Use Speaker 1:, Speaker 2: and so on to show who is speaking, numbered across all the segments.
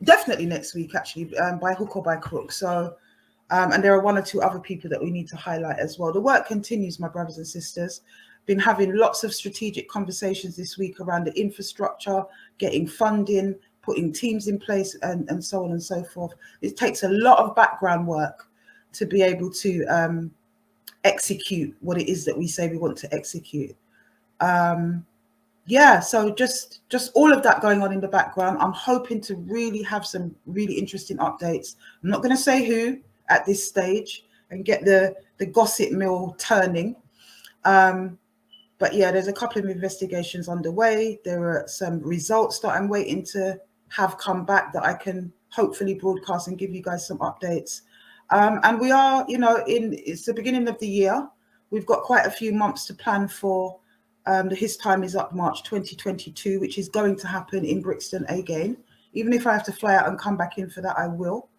Speaker 1: definitely next week, actually, by hook or by crook. So, and there are one or two other people that we need to highlight as well. The work continues, my brothers and sisters. Been having lots of strategic conversations this week around the infrastructure, getting funding, putting teams in place, and so on and so forth. It takes a lot of background work to be able to execute what it is that we say we want to execute. Yeah, so just all of that going on in the background. I'm hoping to really have some really interesting updates. I'm not going to say who at this stage and get the gossip mill turning. But yeah, there's a couple of investigations underway. There are some results that I'm waiting to have come back that I can hopefully broadcast and give you guys some updates. And we are, it's the beginning of the year. We've got quite a few months to plan for the His Time Is Up March 2022, which is going to happen in Brixton again. Even if I have to fly out and come back in for that, I will.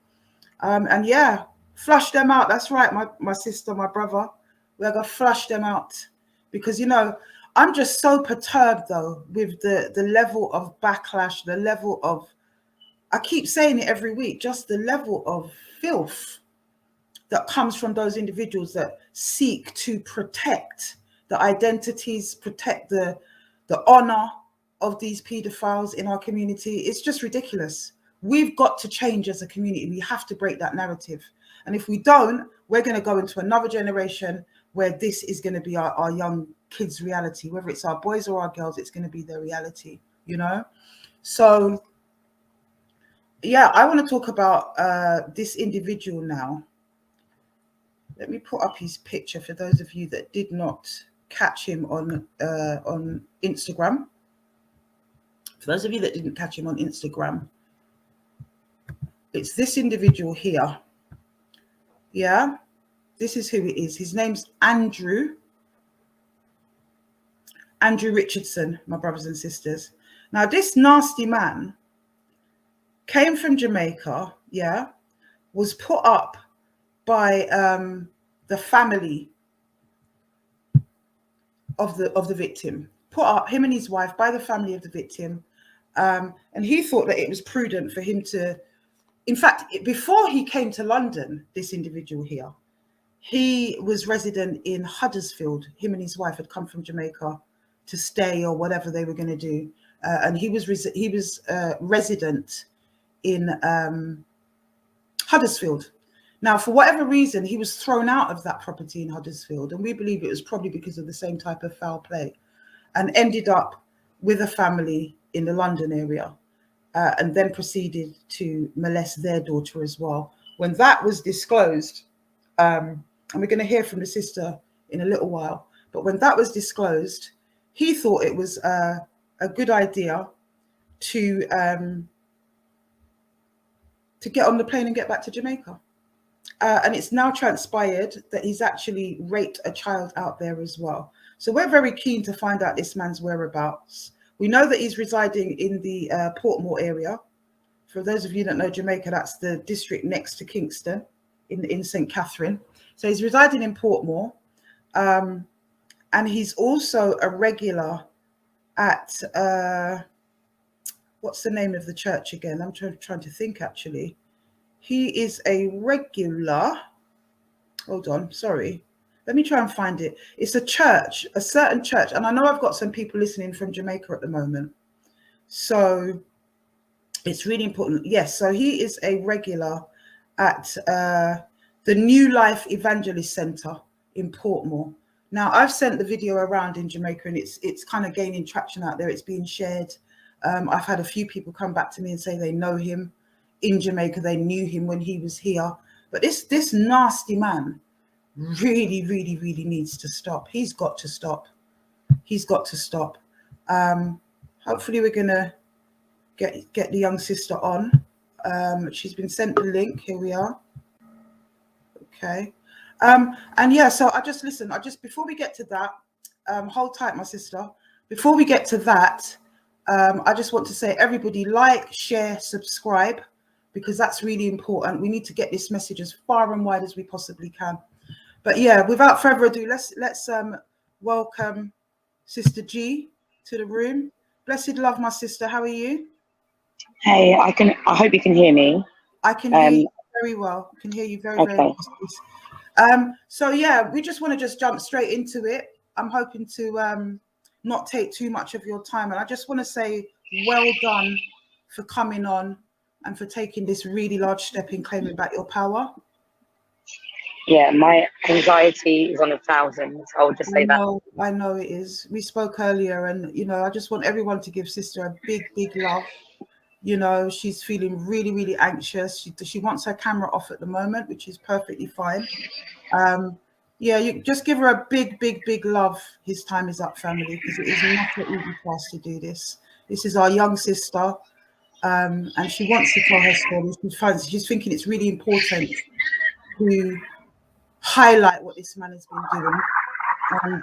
Speaker 1: And yeah, flush them out. That's right, my sister, my brother. We're going to flush them out. Because, I'm just so perturbed, though, with the level of backlash, the level of, I keep saying it every week, just the level of filth that comes from those individuals that seek to protect the identities, protect the honor of these pedophiles in our community. It's just ridiculous. We've got to change as a community. We have to break that narrative. And if we don't, we're going to go into another generation where this is going to be our young kids' reality. Whether it's our boys or our girls, it's going to be their reality, So, yeah, I want to talk about this individual now. Let me put up his picture for those of you that did not catch him on Instagram. For those of you that didn't catch him on Instagram, it's this individual here. Yeah, this is who it is. His name's Andrew Richardson, my brothers and sisters. Now, this nasty man came from Jamaica, yeah, was put up by the family of the victim, put up, him and his wife, by the family of the victim. And he thought that it was prudent for him to, in fact, before he came to London, this individual here, he was resident in Huddersfield. Him and his wife had come from Jamaica to stay or whatever they were going to do. And he was resident in Huddersfield. Now, for whatever reason, he was thrown out of that property in Huddersfield. And we believe it was probably because of the same type of foul play, and ended up with a family in the London area, and then proceeded to molest their daughter as well. When that was disclosed, and we're going to hear from the sister in a little while, but when that was disclosed, he thought it was a good idea to get on the plane and get back to Jamaica. And it's now transpired that he's actually raped a child out there as well. So we're very keen to find out this man's whereabouts. We know that he's residing in the Portmore area. For those of you that know Jamaica, that's the district next to Kingston in St. Catherine. So he's residing in Portmore. And he's also a regular at, what's the name of the church again? I'm trying to think, actually. He is a regular, hold on, sorry. Let me try and find it. It's a church, a certain church. And I know I've got some people listening from Jamaica at the moment. So it's really important. Yes, so he is a regular at the New Life Evangelist Centre in Portmore. Now, I've sent the video around in Jamaica, and it's kind of gaining traction out there. It's being shared. I've had a few people come back to me and say they know him in Jamaica. They knew him when he was here. But this nasty man really, really, really needs to stop. He's got to stop. He's got to stop. Hopefully we're going to get the young sister on. She's been sent the link. Here we are. Okay. And yeah, so before we get to that, hold tight, my sister. Before we get to that, I just want to say, everybody like, share, subscribe, because that's really important. We need to get this message as far and wide as we possibly can. But yeah, without further ado, let's welcome Sister G to the room. Blessed love, my sister. How are you?
Speaker 2: Hey, I hope you can hear me.
Speaker 1: I can hear you very well. I can hear you very, very
Speaker 2: Okay.
Speaker 1: well. So yeah, we just want to just jump straight into it. I'm hoping to not take too much of your time, and I just want to say well done for coming on and for taking this really large step in claiming back your power.
Speaker 2: Yeah, my anxiety is on 1,000. I'll just say that.
Speaker 1: I know it is. We spoke earlier, and I just want everyone to give sister a big, big love. She's feeling really, really anxious. She wants her camera off at the moment, which is perfectly fine. Yeah, you just give her a big, big, big love. His time is up, family, because it is not an easy task to do this. This is our young sister, and she wants to tell her story. She's thinking it's really important to highlight what this man has been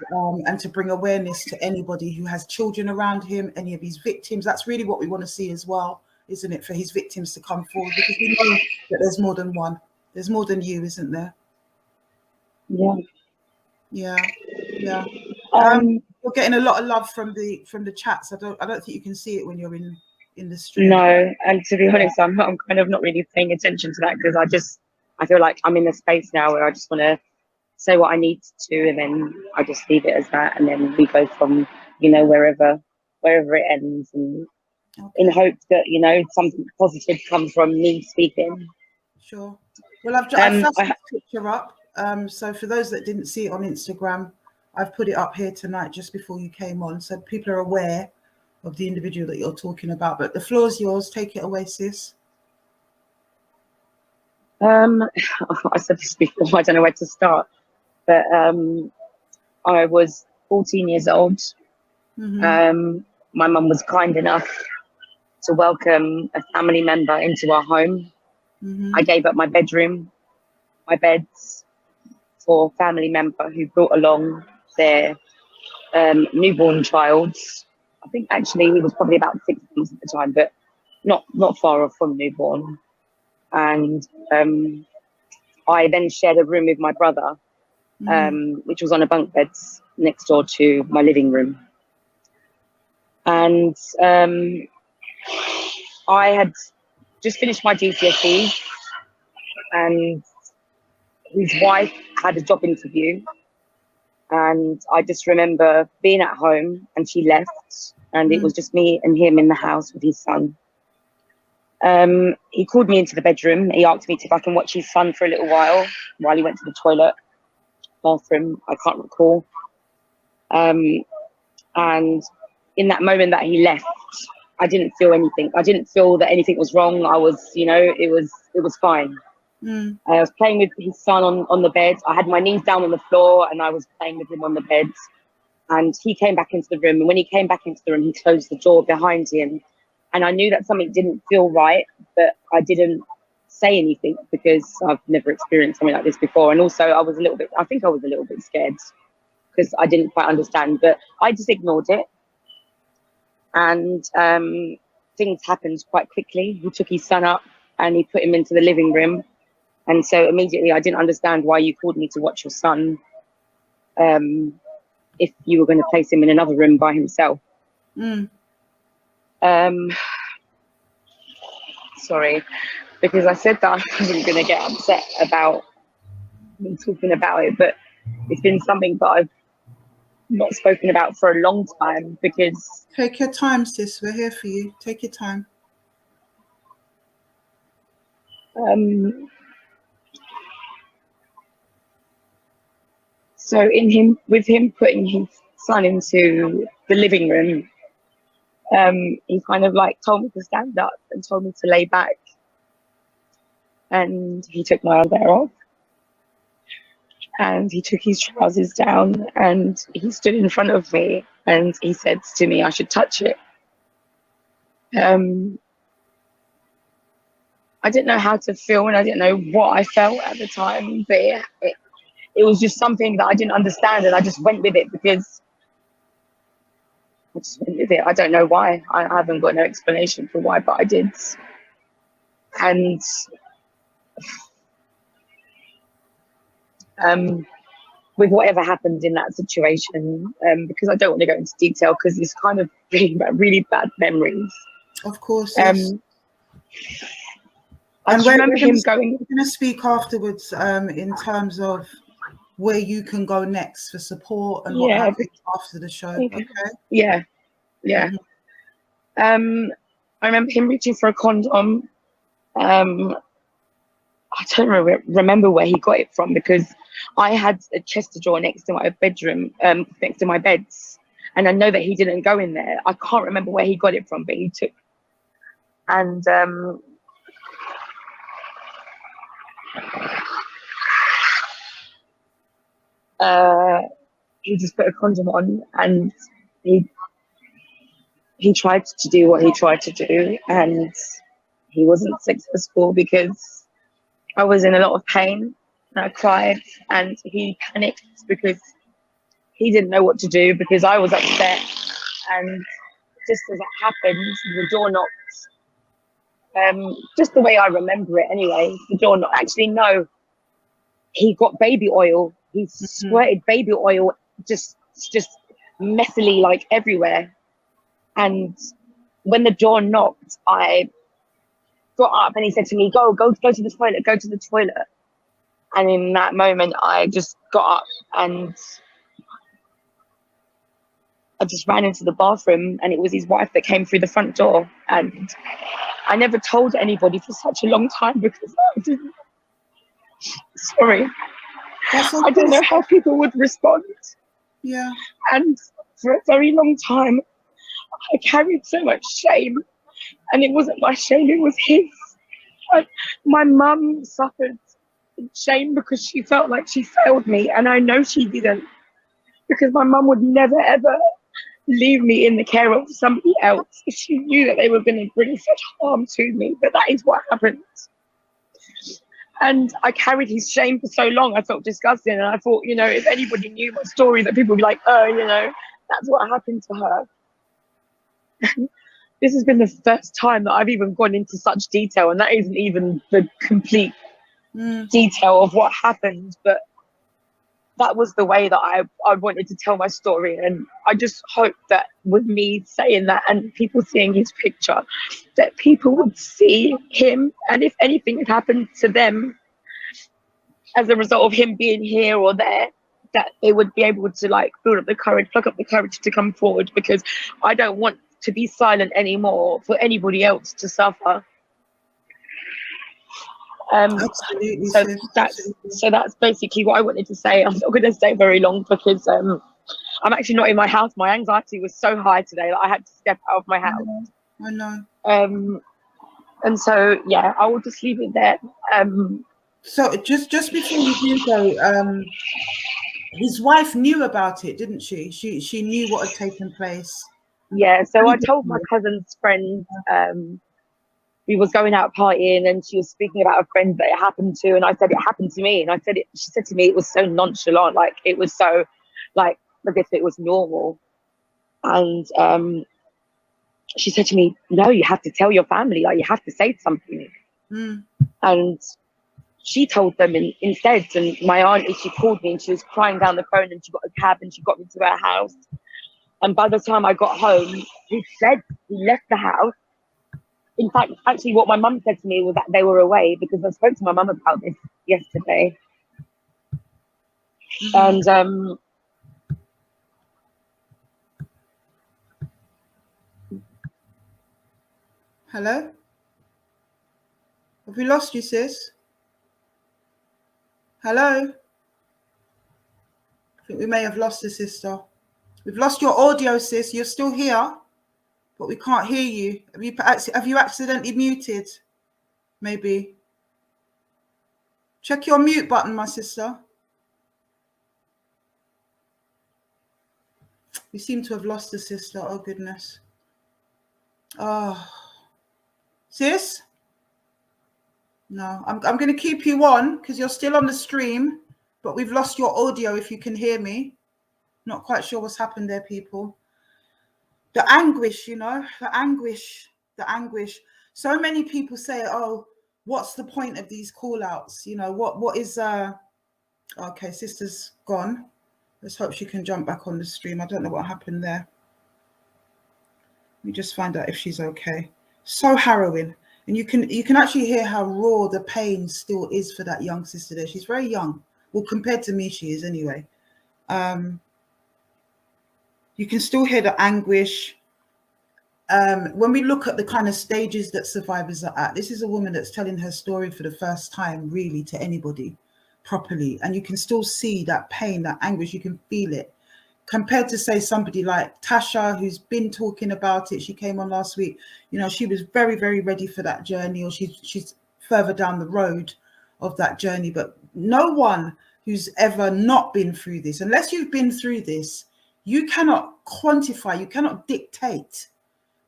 Speaker 1: doing, and to bring awareness to anybody who has children around him, any of his victims. That's really what we want to see as well, isn't it? For his victims to come forward, because we know that there's more than one. There's more than you, isn't there?
Speaker 2: Yeah.
Speaker 1: Yeah. You're getting a lot of love from the chats. I don't think you can see it when you're in the stream.
Speaker 2: No, and to be honest, I'm kind of not really paying attention to that because I feel like I'm in a space now where I just want to say what I need to, and then I just leave it as that, and then we go from wherever it ends, and in hope that something positive comes from me speaking.
Speaker 1: Sure. Well, I've flashed this picture up. So for those that didn't see it on Instagram, I've put it up here tonight just before you came on, so people are aware of the individual that you're talking about. But the floor is yours. Take it away, sis.
Speaker 2: I said this before. I don't know where to start, but I was 14 years old. Mm-hmm. My mum was kind enough to welcome a family member into our home. Mm-hmm. I gave up my bedroom, my beds, for a family member who brought along their newborn child. I think actually he was probably about 6 months at the time, but not far off from newborn. And I then shared a room with my brother, which was on a bunk bed next door to my living room. And I had just finished my GCSEs, and his wife had a job interview. And I just remember being at home, and she left, and it was just me and him in the house with his son. He called me into the bedroom. He asked me if I can watch his son for a little while he went to the toilet, bathroom, I can't recall. And in that moment that he left, I didn't feel anything. I didn't feel that anything was wrong. I was, it was fine. I was playing with his son on the bed. I had my knees down on the floor and I was playing with him on the bed. And he came back into the room. And when he came back into the room, he closed the door behind him. And I knew that something didn't feel right, but I didn't say anything because I've never experienced something like this before. And also I was a little bit scared because I didn't quite understand, but I just ignored it. And things happened quite quickly. He took his son up and he put him into the living room. And so immediately I didn't understand why you called me to watch your son if you were going to place him in another room by himself. Sorry, because I said that I wasn't going to get upset about me talking about it, but it's been something that I've not spoken about for a long time because...
Speaker 1: Take your time, sis. We're here for you. Take your time.
Speaker 2: So with him putting his son into the living room, he kind of like told me to stand up and told me to lay back. And he took my underwear off. And he took his trousers down and he stood in front of me and he said to me I should touch it. I didn't know how to feel and I didn't know what I felt at the time, but it was just something that I didn't understand, and I just went with it because I just went with it. I don't know why. I haven't got no explanation for why, but I did. And with whatever happened in that situation, because I don't want to go into detail because it's kind of really bad memories.
Speaker 1: Of course, yes.
Speaker 2: I
Speaker 1: And
Speaker 2: just remember him going.
Speaker 1: We're going to speak afterwards in terms of where you can go next for support and what happens after the show. Okay.
Speaker 2: Yeah. Yeah.
Speaker 1: Mm-hmm.
Speaker 2: I remember him reaching for a condom. I don't remember where he got it from, because I had a chest drawer next to my bedroom, next to my beds, and I know that he didn't go in there. I can't remember where he got it from, but he took. And he just put a condom on, and he tried to do what he tried to do, and he wasn't successful because I was in a lot of pain and I cried, and he panicked because he didn't know what to do, because I was upset. And just as it happened, the door knocked. Just the way I remember it anyway, the door knocked. Actually, no, he got baby oil. He squirted baby oil just messily, like, everywhere. And when the door knocked, I got up and he said to me, go to the toilet, go to the toilet. And in that moment, I just got up and I just ran into the bathroom, and it was his wife that came through the front door. And I never told anybody for such a long time because I didn't. Sorry. I didn't know how people would respond.
Speaker 1: Yeah.
Speaker 2: And for a very long time, I carried so much shame. And it wasn't my shame, it was his. My mum suffered shame because she felt like she failed me. And I know she didn't. Because my mum would never, ever leave me in the care of somebody else if she knew that they were going to bring such harm to me. But that is what happened. And I carried his shame for so long. I felt disgusting. And I thought, if anybody knew my story, that people would be like, oh, that's what happened to her. This has been the first time that I've even gone into such detail. And that isn't even the complete detail of what happened. But that was the way that I wanted to tell my story. And I just hope that with me saying that and people seeing his picture, that people would see him. And if anything had happened to them as a result of him being here or there, that they would be able to, like, build up the courage, pluck up the courage to come forward, because I don't want to be silent anymore for anybody else to suffer.
Speaker 1: Absolutely.
Speaker 2: So that's basically what I wanted to say. I'm not going to stay very long because I'm actually not in my house. My anxiety was so high today that I had to step out of my house.
Speaker 1: I know.
Speaker 2: And so yeah, I will just leave it there.
Speaker 1: So just before you do go, his wife knew about it, didn't she? She knew what had taken place.
Speaker 2: Yeah. So I told my cousin's friend. We was going out partying, and she was speaking about a friend that it happened to, and I said it happened to me, and she said to me it was so nonchalant, like it was so like if it was normal. And she said to me, no, you have to tell your family, like you have to say something. And she told them instead. And my auntie, she called me and she was crying down the phone, and she got a cab and she got me to her house. And by the time I got home, he said he left the house. In fact, actually, what my mum said to me was that they were away, because I spoke to my mum about this yesterday. And
Speaker 1: hello? Have we lost you, sis? Hello? I think we may have lost the sister. We've lost your audio, sis. You're still here, but we can't hear you. Have you accidentally muted? Maybe. Check your mute button, my sister. We seem to have lost the sister. Oh, goodness. Oh. Sis? No, I'm going to keep you on because you're still on the stream, but we've lost your audio if you can hear me. Not quite sure what's happened there, people. The anguish, the anguish. So many people say, oh, what's the point of these call outs? What is, okay, sister's gone. Let's hope she can jump back on the stream. I don't know what happened there. Let me just find out if she's okay. So harrowing. And you can actually hear how raw the pain still is for that young sister there. She's very young. Well, compared to me, she is anyway. You can still hear the anguish. When we look at the kind of stages that survivors are at, this is a woman that's telling her story for the first time, really, to anybody properly. And you can still see that pain, that anguish, you can feel it. Compared to, say, somebody like Tasha, who's been talking about it. She came on last week. You know, she was very, very ready for that journey, or she's further down the road of that journey. But no one who's ever not been through this, unless you've been through this, you cannot quantify, you cannot dictate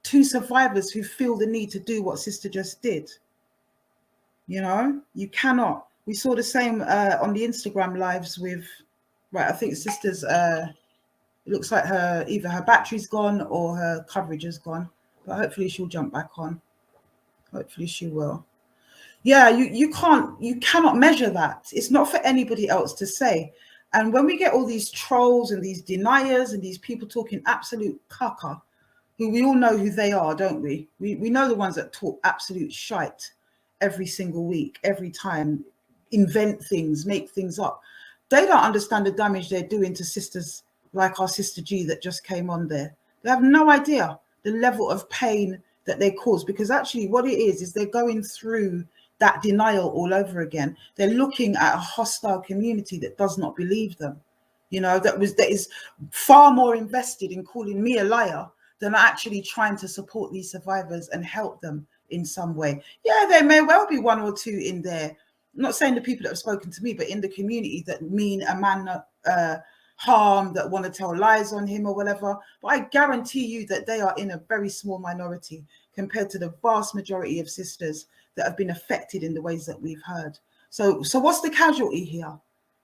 Speaker 1: to survivors who feel the need to do what Sister just did. You know, you cannot. We saw the same on the Instagram lives with, right, I think Sister's, it looks like either her battery's gone or her coverage is gone, but hopefully she'll jump back on. Hopefully she will. Yeah, you cannot measure that. It's not for anybody else to say. And when we get all these trolls and these deniers and these people talking absolute caca, who we all know who they are, don't we? We know the ones that talk absolute shite every single week, every time, invent things, make things up. They don't understand the damage they're doing to sisters like our Sister G that just came on there. They have no idea the level of pain that they cause, because actually what it is they're going through that denial all over again. They're looking at a hostile community that does not believe them, you know, that is far more invested in calling me a liar than actually trying to support these survivors and help them in some way. Yeah, there may well be one or two in there. I'm not saying the people that have spoken to me, but in the community that mean a man harm, that want to tell lies on him or whatever. But I guarantee you that they are in a very small minority compared to the vast majority of sisters that have been affected in the ways that we've heard. So what's the casualty here?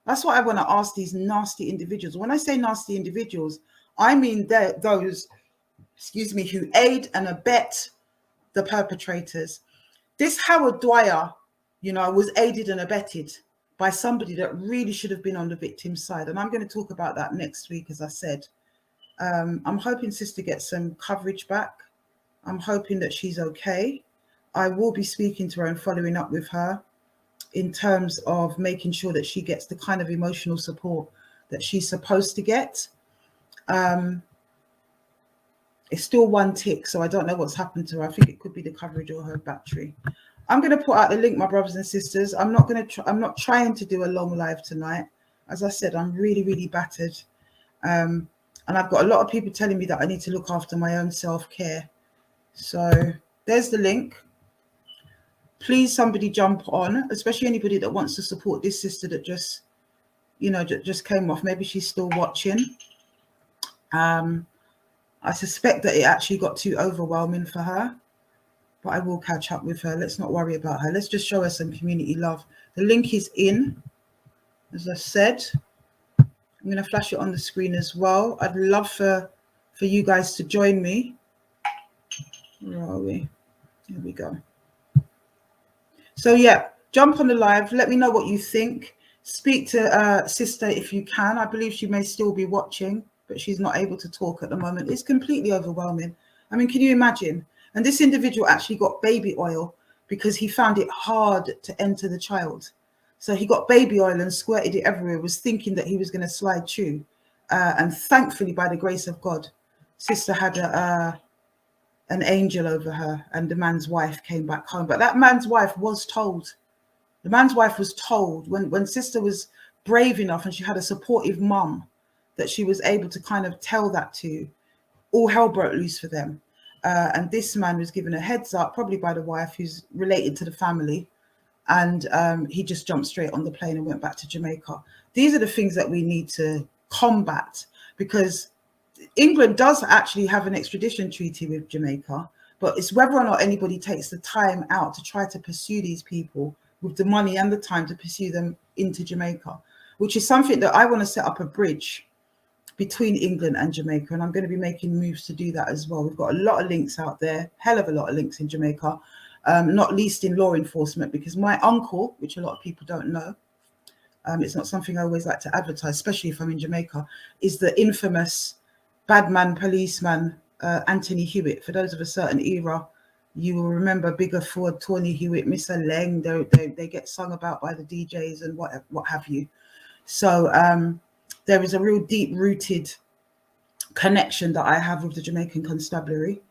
Speaker 1: That's what I want to ask these nasty individuals. When I say nasty individuals, I mean those, excuse me, who aid and abet the perpetrators. This Howard Dwyer, you know, was aided and abetted by somebody that really should have been on the victim's side. And I'm going to talk about that next week, as I said. I'm hoping Sister gets some coverage back. I'm hoping that she's okay. I will be speaking to her and following up with her in terms of making sure that she gets the kind of emotional support that she's supposed to get. It's still one tick, so I don't know what's happened to her. I think it could be the coverage or her battery. I'm going to put out the link, my brothers and sisters. I'm not trying to do a long live tonight. As I said, I'm really, really battered. And I've got a lot of people telling me that I need to look after my own self-care. So there's the link. Please, somebody jump on, especially anybody that wants to support this sister that just, you know, just came off. Maybe she's still watching. I suspect that it actually got too overwhelming for her, but I will catch up with her. Let's not worry about her. Let's just show her some community love. The link is in, as I said. I'm going to flash it on the screen as well. I'd love for you guys to join me. Where are we? Here we go. So yeah, jump on the live. Let me know what you think. Speak to Sister if you can. I believe she may still be watching, but she's not able to talk at the moment. It's completely overwhelming. I mean, can you imagine? And this individual actually got baby oil because he found it hard to enter the child. So he got baby oil and squirted it everywhere, was thinking that he was going to slide through. And thankfully, by the grace of God, Sister had an angel over her, and the man's wife came back home. But that man's wife was told. The man's wife was told when Sister was brave enough and she had a supportive mum that she was able to kind of tell that to, all hell broke loose for them. And this man was given a heads up, probably by the wife who's related to the family. And he just jumped straight on the plane and went back to Jamaica. These are the things that we need to combat, because England does actually have an extradition treaty with Jamaica, but it's whether or not anybody takes the time out to try to pursue these people with the money and the time to pursue them into Jamaica, which is something that I want to set up a bridge between England and Jamaica. And I'm going to be making moves to do that as well. We've got a lot of links out there, hell of a lot of links in Jamaica, not least in law enforcement, because my uncle, which a lot of people don't know, it's not something I always like to advertise, especially if I'm in Jamaica, is the infamous badman policeman, Anthony Hewitt. For those of a certain era, You will remember Big Afua, Tony Hewitt, Miss Leng. They get sung about by the DJs and what have you. So there is a real deep-rooted connection that I have with the Jamaican Constabulary,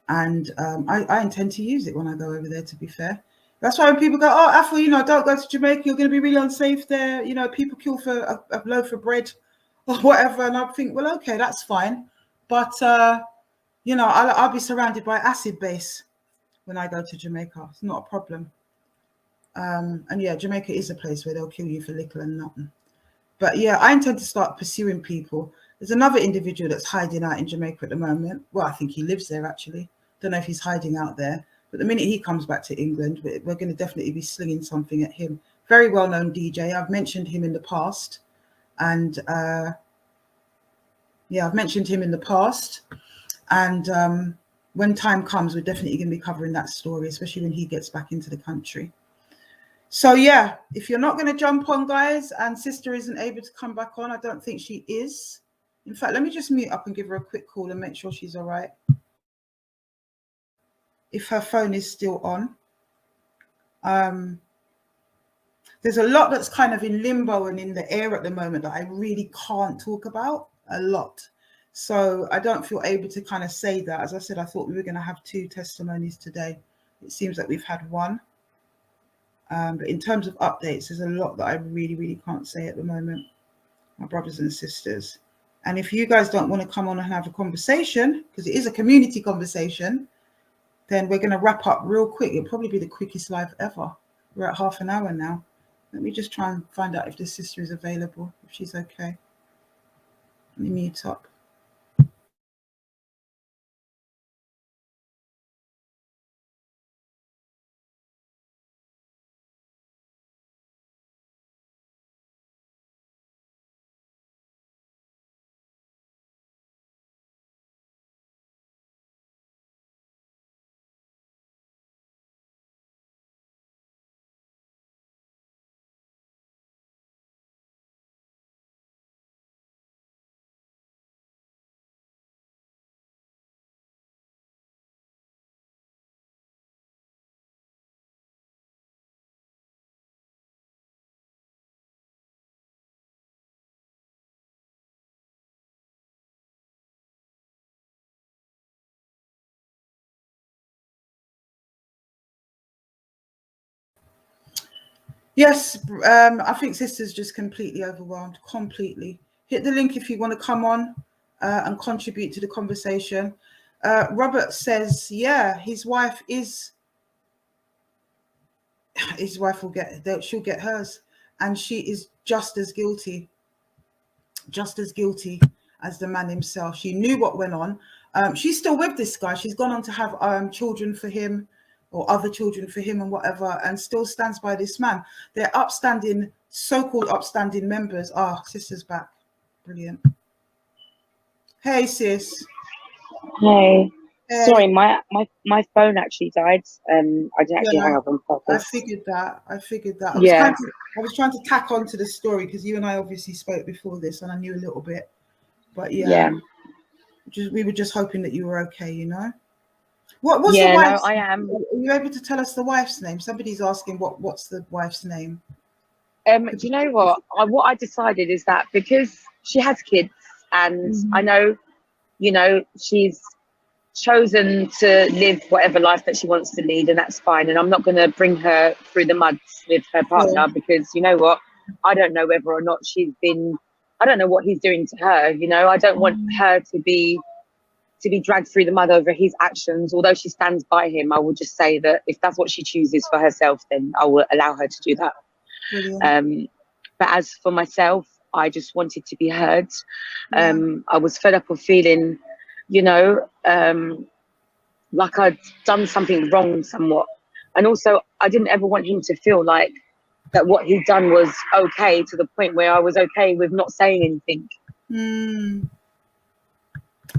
Speaker 1: and I intend to use it when I go over there, to be fair. That's why when people go, oh, Afua, you know, don't go to Jamaica, you're going to be really unsafe there. You know, people kill for a loaf of bread or whatever. And I think, well, okay, that's fine. But, you know, I'll be surrounded by acid base when I go to Jamaica. It's not a problem. And yeah, Jamaica is a place where they'll kill you for little and nothing. But yeah, I intend to start pursuing people. There's another individual that's hiding out in Jamaica at the moment. Well, I think he lives there, actually. Don't know if he's hiding out there. But the minute he comes back to England, we're going to definitely be slinging something at him. Very well-known DJ. I've mentioned him in the past. And yeah, I've mentioned him in the past. And when time comes, we're definitely going to be covering that story, especially when he gets back into the country. So yeah, if you're not going to jump on, guys, and Sister isn't able to come back on, I don't think she is. In fact, let me just mute up and give her a quick call and make sure she's all right. If her phone is still on. There's a lot that's kind of in limbo and in the air at the moment that I really can't talk about, a lot. So I don't feel able to kind of say that. As I said, I thought we were going to have 2 testimonies today. It seems like we've had 1. But in terms of updates, there's a lot that I really, really can't say at the moment, my brothers and sisters. And if you guys don't want to come on and have a conversation, because it is a community conversation, then we're going to wrap up real quick. It'll probably be the quickest live ever. We're at half an hour now. Let me just try and find out if the sister is available, if she's okay. Let me mute up. Yes, I think Sister's just completely overwhelmed, completely. Hit the link if you want to come on and contribute to the conversation. Robert says, yeah, his wife will get, she'll get hers. And she is just as guilty as the man himself. She knew what went on. She's still with this guy. She's gone on to have children for him, or other children for him and whatever, and still stands by this man. They're upstanding, so-called upstanding members. Ah, Sister's back. Brilliant. Hey, sis.
Speaker 2: Hey. Sorry, my phone actually died. I didn't actually hang up on purpose.
Speaker 1: I figured that. I was trying to tack on to the story because you and I obviously spoke before this and I knew a little bit. But yeah. We were just hoping that you were okay, you know? What's the wife's
Speaker 2: I am.
Speaker 1: Are you able to tell us the wife's name? Somebody's asking what's the wife's name?
Speaker 2: Do you know what? What I decided is that because she has kids and I know, you know, she's chosen to live whatever life that she wants to lead, and that's fine. And I'm not going to bring her through the mud with her partner because, you know what? I don't know whether or not I don't know what he's doing to her. You know, I don't want her to be dragged through the mud over his actions. Although she stands by him, I will just say that if that's what she chooses for herself, then I will allow her to do that. But as for myself, I just wanted to be heard. I was fed up of feeling, you know, like I'd done something wrong somewhat. And also, I didn't ever want him to feel like that what he'd done was okay, to the point where I was okay with not saying anything.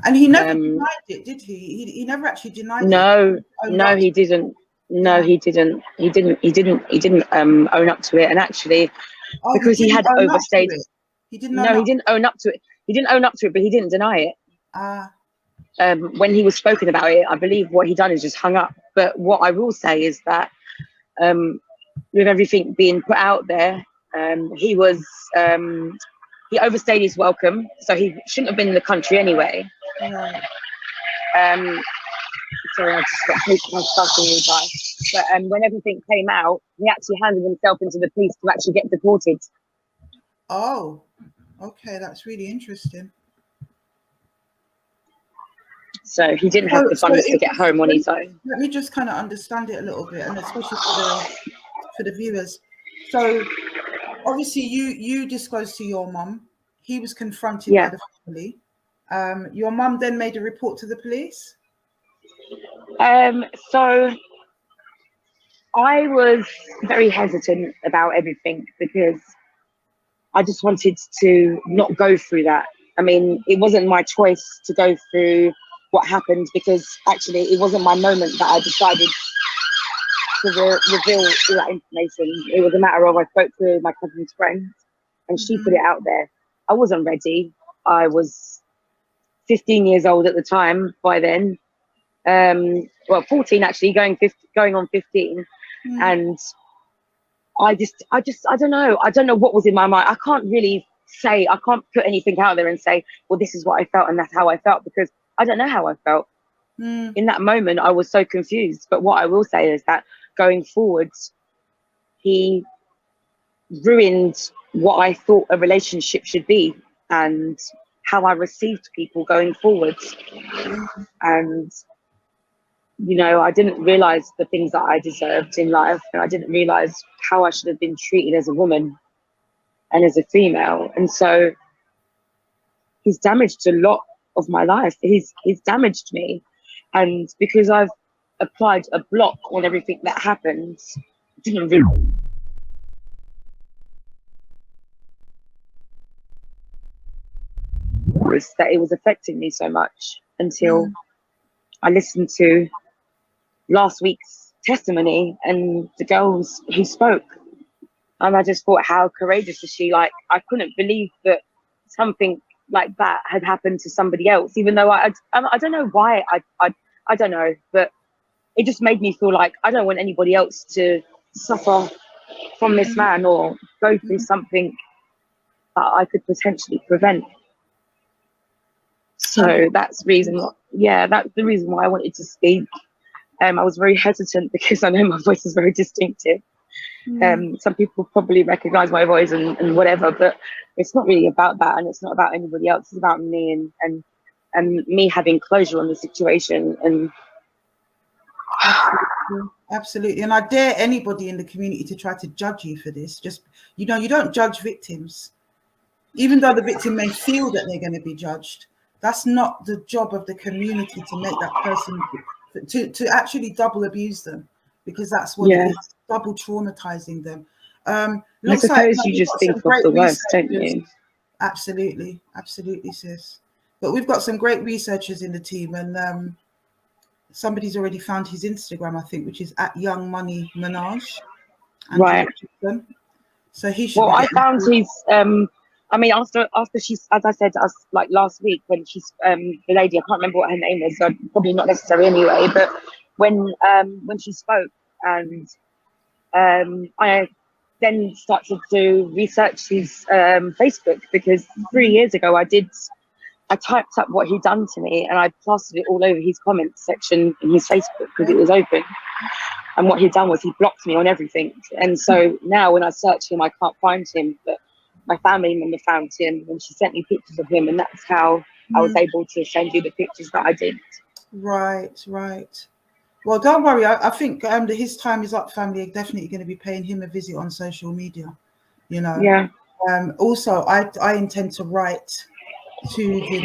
Speaker 1: And he never denied it, did he? He never actually denied it.
Speaker 2: No, he didn't. No, he didn't. He didn't own up to it. And actually, because he had overstayed.
Speaker 1: He didn't.
Speaker 2: No, he didn't own up to it. He didn't own up to it, but he didn't deny it. when he was spoken about it, I believe what he done is just hung up. But what I will say is that with everything being put out there, he was he overstayed his welcome, so he shouldn't have been in the country anyway.
Speaker 1: Right.
Speaker 2: Sorry, I just got my stuff really by. But when everything came out, he actually handed himself into the police to actually get deported.
Speaker 1: Oh, okay, that's really interesting.
Speaker 2: So he didn't have the funds to get home on his own.
Speaker 1: Let me just kind of understand it a little bit, and especially for the viewers. So obviously you disclosed to your mum. He was confronted by the family. Your mum then made a report to the police?
Speaker 2: So I was very hesitant about everything because I just wanted to not go through that. I mean, it wasn't my choice to go through what happened, because actually it wasn't my moment that I decided to reveal all that information. It was a matter of, I spoke to my cousin's friend and she put it out there. I wasn't ready. I was 15 years old at the time by then. Well, 14 actually, going on 15. And I don't know. I don't know what was in my mind. I can't really say, I can't put anything out there and say, well, this is what I felt and that's how I felt, because I don't know how I felt. In that moment, I was so confused. But what I will say is that going forwards, he ruined what I thought a relationship should be and how I received people going forwards. And, you know, I didn't realize the things that I deserved in life, and I didn't realize how I should have been treated as a woman and as a female. And so he's damaged a lot of my life. He's damaged me. And because I've applied a block on everything that happened, didn't realize that it was affecting me so much until I listened to last week's testimony and the girls who spoke. And I just thought, how courageous is she? Like, I couldn't believe that something like that had happened to somebody else, even though I don't know why. I don't know, but it just made me feel like I don't want anybody else to suffer from this man or go through something that I could potentially prevent. So that's the reason why I wanted to speak. I was very hesitant because I know my voice is very distinctive. Some people probably recognize my voice and whatever, but it's not really about that, and it's not about anybody else. It's about me and me having closure on the situation. And
Speaker 1: Absolutely. And I dare anybody in the community to try to judge you for this. Just, you know, you don't judge victims, even though the victim may feel that they're going to be judged. That's not the job of the community, to make that person to actually double abuse them, because that's what it is, double traumatizing them.
Speaker 2: I suppose you just think of the worst, don't you?
Speaker 1: Absolutely, sis. But we've got some great researchers in the team, and somebody's already found his Instagram, I think, which is @YoungMoneyMenage.
Speaker 2: Right.
Speaker 1: So he should.
Speaker 2: Well, I found his. I mean, after she's, as I said to us like last week, when she's the lady, I can't remember what her name is, so probably not necessary anyway. But when she spoke, and I then started to research his Facebook, because 3 years ago I typed up what he'd done to me and I plastered it all over his comments section in his Facebook because it was open. And what he'd done was he blocked me on everything. And so now when I search him, I can't find him, but my family member found him and she sent me pictures of him, and that's how I was able to send you the pictures that I did. Right.
Speaker 1: Well, don't worry. I think his time is up. Family are definitely going to be paying him a visit on social media, you know.
Speaker 2: Yeah.
Speaker 1: Also, I intend to write to the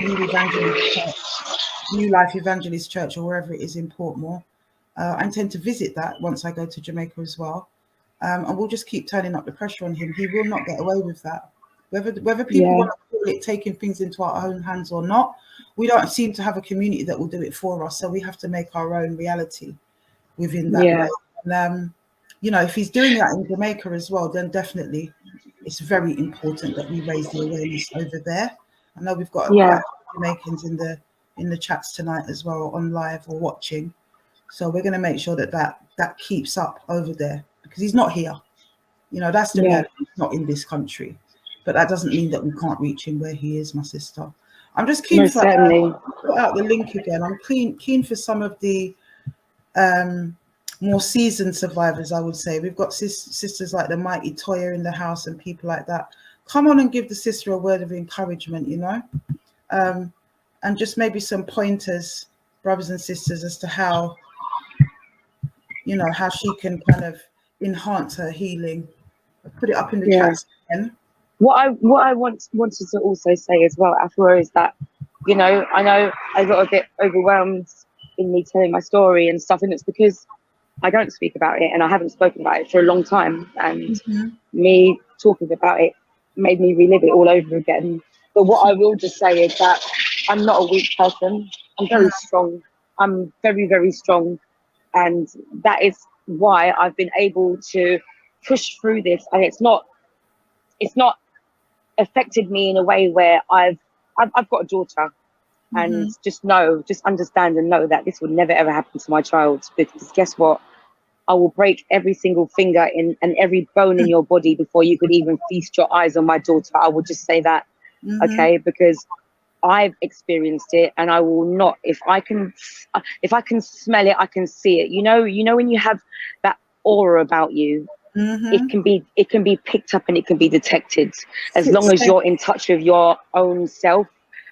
Speaker 1: New Life Evangelist Church, or wherever it is in Portmore. I intend to visit that once I go to Jamaica as well. And we'll just keep turning up the pressure on him. He will not get away with that. Whether people want to call it taking things into our own hands or not, we don't seem to have a community that will do it for us. So we have to make our own reality within that way. And, you know, if he's doing that in Jamaica as well, then definitely it's very important that we raise the awareness over there. I know we've got Jamaicans in the in the chats tonight as well, on live or watching. So we're going to make sure that keeps up over there, because he's not here. You know, that's the reality. He's not in this country, but that doesn't mean that we can't reach him where he is, my sister. I'm just keen
Speaker 2: Most
Speaker 1: for
Speaker 2: certainly.
Speaker 1: put out the link again. I'm keen for some of the more seasoned survivors, I would say. We've got sisters like the mighty Toya in the house and people like that. Come on and give the sister a word of encouragement, you know, and just maybe some pointers, brothers and sisters, as to how, you know, how she can kind of enhance her healing. I'll put it up in the chat again.
Speaker 2: What I wanted to also say as well, Afua, is that, you know I got a bit overwhelmed in me telling my story and stuff, and it's because I don't speak about it, and I haven't spoken about it for a long time, and me talking about it made me relive it all over again. But what I will just say is that I'm not a weak person. I'm very strong. I'm very, very strong, and that is why I've been able to push through this, and it's not affected me in a way where I've got a daughter, and just understand and know that this would never ever happen to my child, because guess what? I will break every single finger and every bone in your body before you could even feast your eyes on my daughter. I will just say that, okay? Because I've experienced it, and I will not. If I can smell it, I can see it. You know when you have that aura about you, it can be picked up and it can be detected, as long as you're in touch with your own self,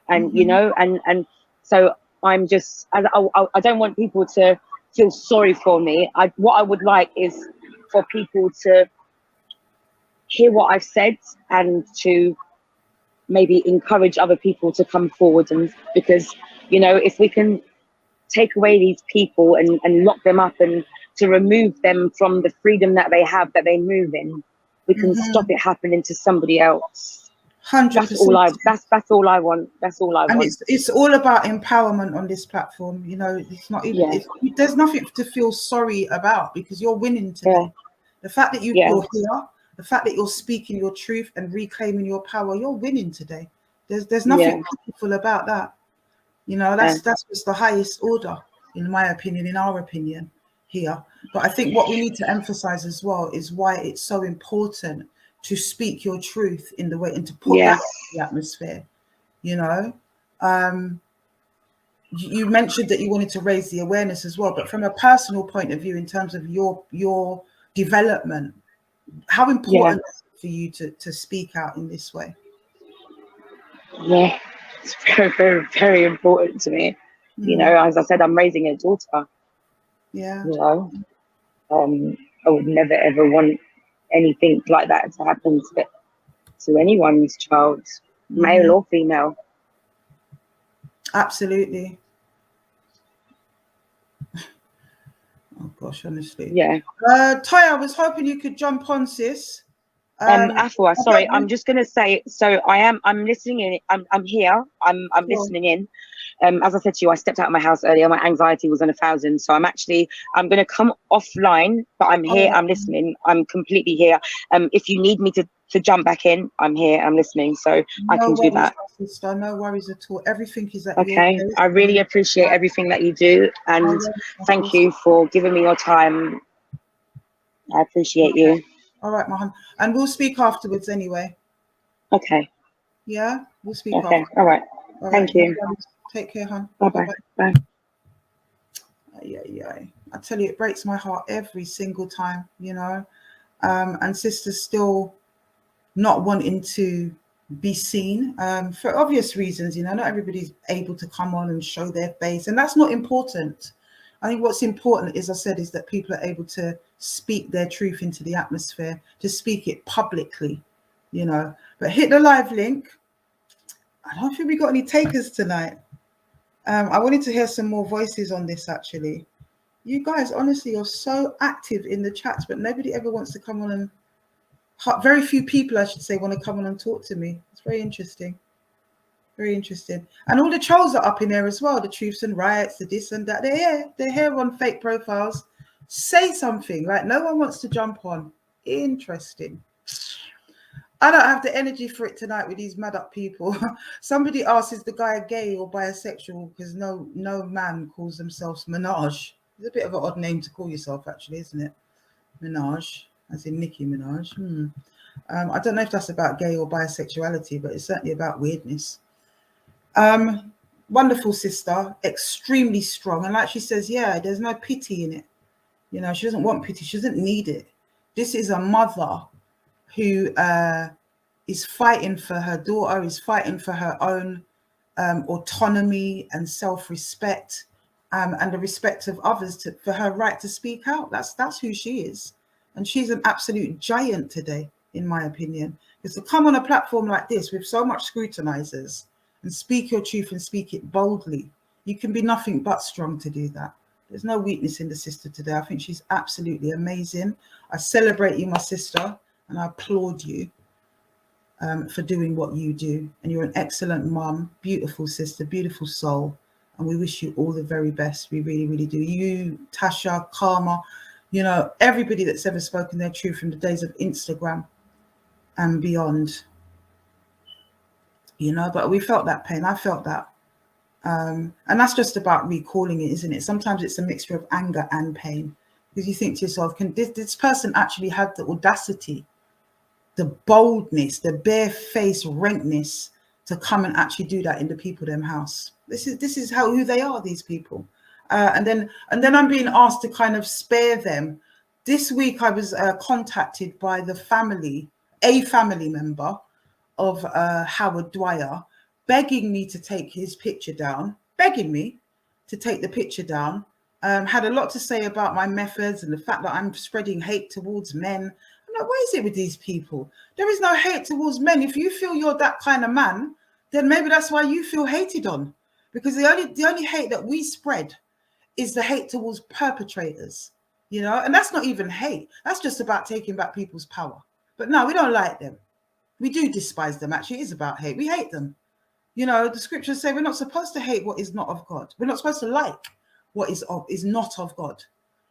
Speaker 2: and you know, and so I'm just, I don't want people to feel sorry for me. What I would like is for people to hear what I've said, and to maybe encourage other people to come forward, and because, you know, if we can take away these people and lock them up, and to remove them from the freedom that they have, that they move in, we can stop it happening to somebody else.
Speaker 1: 100%.
Speaker 2: That's all I want. That's all I want.
Speaker 1: And it's all about empowerment on this platform. You know, it's not even, there's nothing to feel sorry about, because you're winning today. The fact that you're here, the fact that you're speaking your truth and reclaiming your power, you're winning today. There's nothing pitiful about that. You know, that's just the highest order, in my opinion, in our opinion here. But I think what we need to emphasize as well is why it's so important to speak your truth in the way, and to put that in the atmosphere. You know, you mentioned that you wanted to raise the awareness as well, but from a personal point of view, in terms of your development, how important is it for you to speak out in this way?
Speaker 2: Yeah, it's very, very, very important to me. You know, as I said, I'm raising a daughter.
Speaker 1: Yeah.
Speaker 2: You know, I would never ever want anything like that to happen to anyone's child, male or female.
Speaker 1: Absolutely. Oh gosh, honestly.
Speaker 2: Yeah.
Speaker 1: Toya, I was hoping you could jump on, sis.
Speaker 2: Afua, sorry, I'm just gonna say, so I'm listening in. I'm here. I'm listening in. As I said to you, I stepped out of my house earlier. My anxiety was on 1,000, so I'm going to come offline, but I'm here. I'm listening. I'm completely here. If you need me to jump back in, I'm here. I'm listening, so I can do that.
Speaker 1: Sister, no worries at all. Everything is at
Speaker 2: okay. I really appreciate everything that you do, and thank you for giving me your time. I appreciate you.
Speaker 1: All right, Mahan, and we'll speak afterwards anyway.
Speaker 2: Okay.
Speaker 1: Yeah, we'll speak.
Speaker 2: Okay. All right. Thank you.
Speaker 1: Take care, hon.
Speaker 2: Bye-bye. Bye.
Speaker 1: Yeah. I tell you, it breaks my heart every single time, you know. And sisters still not wanting to be seen, for obvious reasons, you know. Not everybody's able to come on and show their face, and that's not important. I think what's important, as I said, is that people are able to speak their truth into the atmosphere, to speak it publicly, you know. But hit the live link. I don't think we got any takers tonight. I wanted to hear some more voices on this, actually. You guys, honestly, you're so active in the chats, but nobody ever wants to come on and... Very few people, I should say, want to come on and talk to me. It's very interesting. Very interesting. And all the trolls are up in there as well. The truths and riots, the this and that. They're here on fake profiles. Say something. Like, no one wants to jump on. Interesting. I don't have the energy for it tonight with these mad up people. Somebody asked, is the guy gay or bisexual? Because no man calls themselves Minaj. It's a bit of an odd name to call yourself, actually, isn't it? Minaj, as in Nicki Minaj. I don't know if that's about gay or bisexuality, but it's certainly about weirdness. Wonderful sister, extremely strong. And like she says, yeah, there's no pity in it. You know, she doesn't want pity. She doesn't need it. This is a mother who is fighting for her daughter, is fighting for her own autonomy and self-respect, and the respect of others for her right to speak out. That's who she is. And she's an absolute giant today, in my opinion. Because to come on a platform like this with so much scrutinizers and speak your truth and speak it boldly, you can be nothing but strong to do that. There's no weakness in the sister today. I think she's absolutely amazing. I celebrate you, my sister, and I applaud you for doing what you do. And you're an excellent mum, beautiful sister, beautiful soul. And we wish you all the very best. We really, really do. You, Tasha, Karma, you know, everybody that's ever spoken their truth from the days of Instagram and beyond. You know, but we felt that pain. I felt that. And that's just about recalling it, isn't it? Sometimes it's a mixture of anger and pain, because you think to yourself, can this person actually have the audacity, the boldness, the bare-faced rankness to come and actually do that in the people them house? This is who they are, these people. And then I'm being asked to kind of spare them. This week I was contacted by a family member of Howard Dwyer, begging me to take his picture down, begging me to take the picture down. Had a lot to say about my methods and the fact that I'm spreading hate towards men. I'm like, what is it with these people? There is no hate towards men. If you feel you're that kind of man, then maybe that's why you feel hated on. Because the only hate that we spread is the hate towards perpetrators, you know, and that's not even hate. That's just about taking back people's power. But no, we don't like them. We do despise them. Actually, it is about hate. We hate them. You know, the scriptures say we're not supposed to hate what is not of God. We're not supposed to like what is not of God.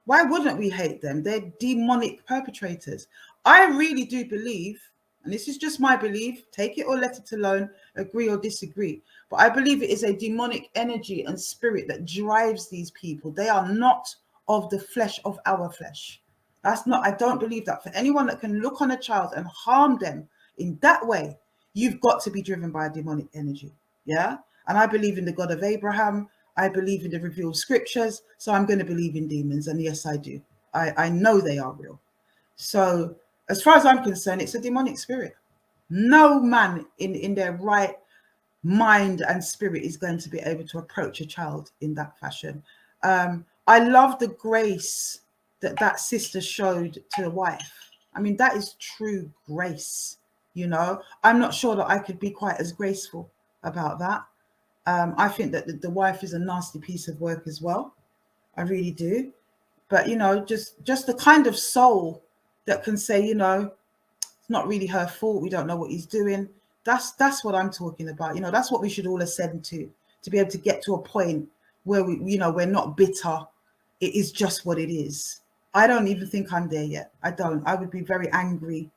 Speaker 1: Why wouldn't we hate them? They're demonic perpetrators. I really do believe, and this is just my belief, take it or let it alone, agree or disagree, but I believe it is a demonic energy and spirit that drives these people. They are not of the flesh of our flesh. That's not, I don't believe that. For anyone that can look on a child and harm them in that way, you've got to be driven by a demonic energy. Yeah. And I believe in the God of Abraham. I believe in the revealed scriptures. So I'm going to believe in demons. And yes, I do. I know they are real. So as far as I'm concerned, it's a demonic spirit. No man in their right mind and spirit is going to be able to approach a child in that fashion. I love the grace that sister showed to the wife. I mean, that is true grace. You know, I'm not sure that I could be quite as graceful about that. I think that the wife is a nasty piece of work as well. I really do. But, you know, just the kind of soul that can say, you know, it's not really her fault. We don't know what he's doing. That's what I'm talking about. You know, that's what we should all ascend to be able to get to a point where we, you know, we're not bitter. It is just what it is. I don't even think I'm there yet. I don't. I would be very angry.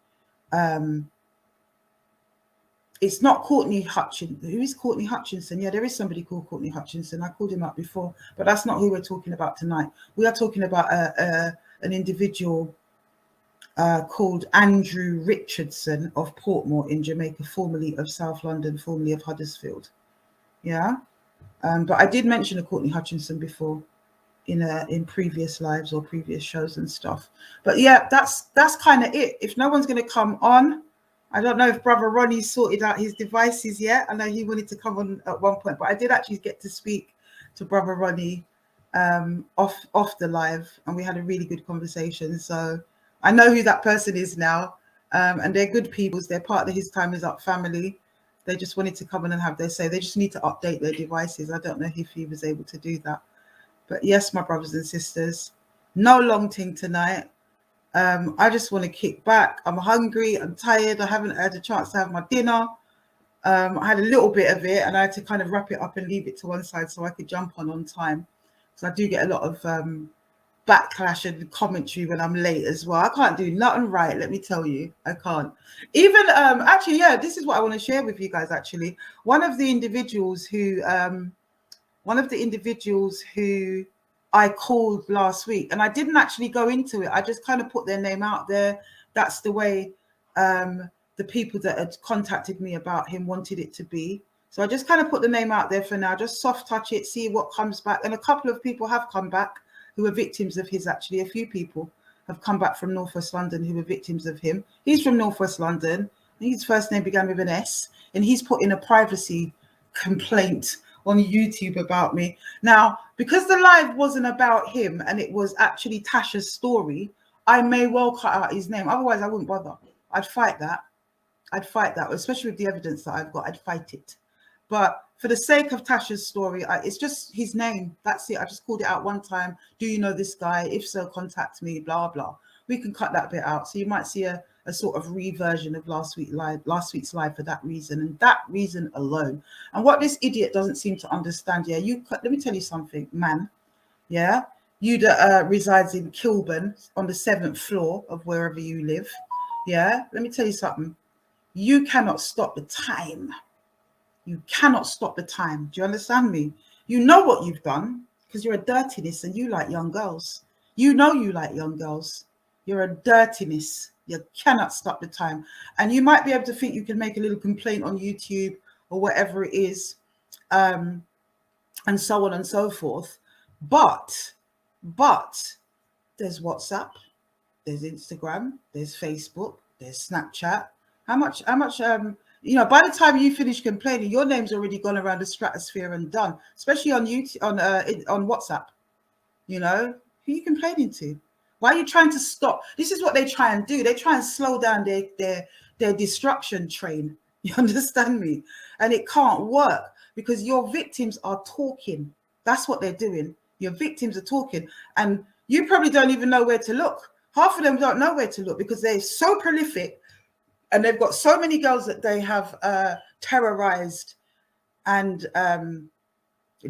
Speaker 1: It's not Courtney Hutchinson. Who is Courtney Hutchinson? Yeah, there is somebody called Courtney Hutchinson. I called him up before, but that's not who we're talking about tonight. We are talking about an individual called Andrew Richardson of Portmore in Jamaica, formerly of South London, formerly of Huddersfield. Yeah, but I did mention a Courtney Hutchinson before in previous lives or previous shows and stuff. But yeah, that's kind of it. If no one's going to come on, I don't know if Brother Ronnie sorted out his devices yet. I know he wanted to come on at one point, but I did actually get to speak to Brother Ronnie off the live, and we had a really good conversation. So I know who that person is now, and they're good people. They're part of the His Time Is Up family. They just wanted to come in and have their say. They just need to update their devices. I don't know if he was able to do that. But yes, my brothers and sisters, no long thing tonight. I just want to kick back. I'm hungry. I'm tired. I haven't had a chance to have my dinner. I had a little bit of it, and I had to kind of wrap it up and leave it to one side so I could jump on time. So I do get a lot of backlash and commentary when I'm late as well. I can't do nothing right, let me tell you. I can't. Even actually, yeah, this is what I want to share with you guys. Actually, one of the individuals who I called last week, and I didn't actually go into it. I just kind of put their name out there. That's the way the people that had contacted me about him wanted it to be. So I just kind of put the name out there for now, just soft touch it, see what comes back. And a couple of people have come back who were victims of his, actually. A few people have come back from Northwest London who were victims of him. He's from Northwest London. His first name began with an S, and he's put in a privacy complaint on YouTube about me. Now, because the live wasn't about him and it was actually Tasha's story, I may well cut out his name. Otherwise, I wouldn't bother. I'd fight that. Especially with the evidence that I've got. I'd fight it. But for the sake of Tasha's story, it's just his name. That's it. I just called it out one time. Do you know this guy? If so, contact me, blah, blah. We can cut that bit out. So you might see a sort of reversion of last week's live for that reason, and that reason alone. And what this idiot doesn't seem to understand, let me tell you something, man. Yeah, you that resides in Kilburn on the 7th floor of wherever you live. Yeah, let me tell you something. You cannot stop the time. You cannot stop the time. Do you understand me? You know what you've done because you're a dirtiness and you like young girls. You know you like young girls. You're a dirtiness. You cannot stop the time. And you might be able to think you can make a little complaint on YouTube or whatever it is, and so on and so forth. But there's WhatsApp, there's Instagram, there's Facebook, there's Snapchat. How much by the time you finish complaining, your name's already gone around the stratosphere and done, especially on YouTube, on WhatsApp. Who are you complaining to? Why are you trying to stop? This is what they try and do. They try and slow down their destruction train. You understand me? And it can't work because your victims are talking. That's what they're doing. Your victims are talking. And you probably don't even know where to look. Half of them don't know where to look because they're so prolific and they've got so many girls that they have terrorized and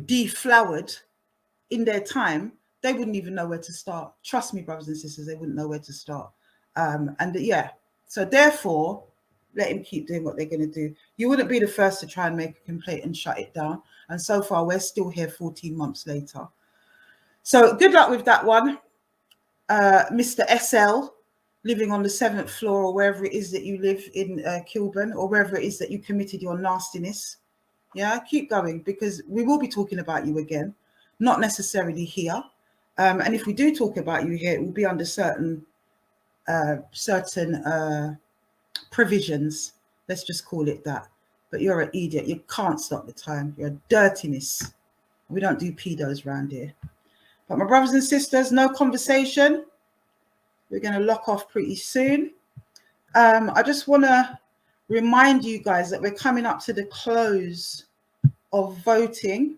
Speaker 1: deflowered in their time. They wouldn't even know where to start. Trust me, brothers and sisters, they wouldn't know where to start. So therefore, let him keep doing what they're going to do. You wouldn't be the first to try and make a complaint and shut it down. And so far, we're still here 14 months later. So good luck with that one. Mr. SL, living on the 7th floor or wherever it is that you live in Kilburn, or wherever it is that you committed your nastiness. Yeah, keep going, because we will be talking about you again, not necessarily here. And if we do talk about you here, it will be under certain provisions. Let's just call it that. But you're an idiot. You can't stop the time. You're a dirtiness. We don't do pedos around here. But my brothers and sisters, no conversation. We're going to lock off pretty soon. I just want to remind you guys that we're coming up to the close of voting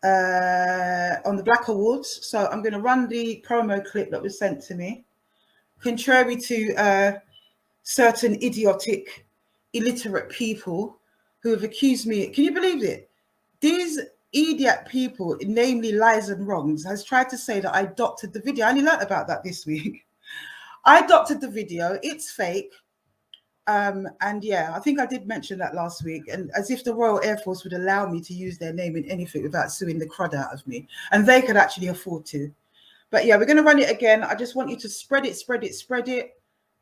Speaker 1: on the Black Awards. So I'm going to run the promo clip that was sent to me. Contrary to certain idiotic, illiterate people who have accused me, can you believe it? These idiot people, namely Lies and Wrongs, has tried to say that I doctored the video. I only learned about that this week. I doctored the video. It's fake. And yeah, I think I did mention that last week, and as if the Royal Air Force would allow me to use their name in anything without suing the crud out of me, and they could actually afford to. But yeah, we're going to run it again. I just want you to spread it.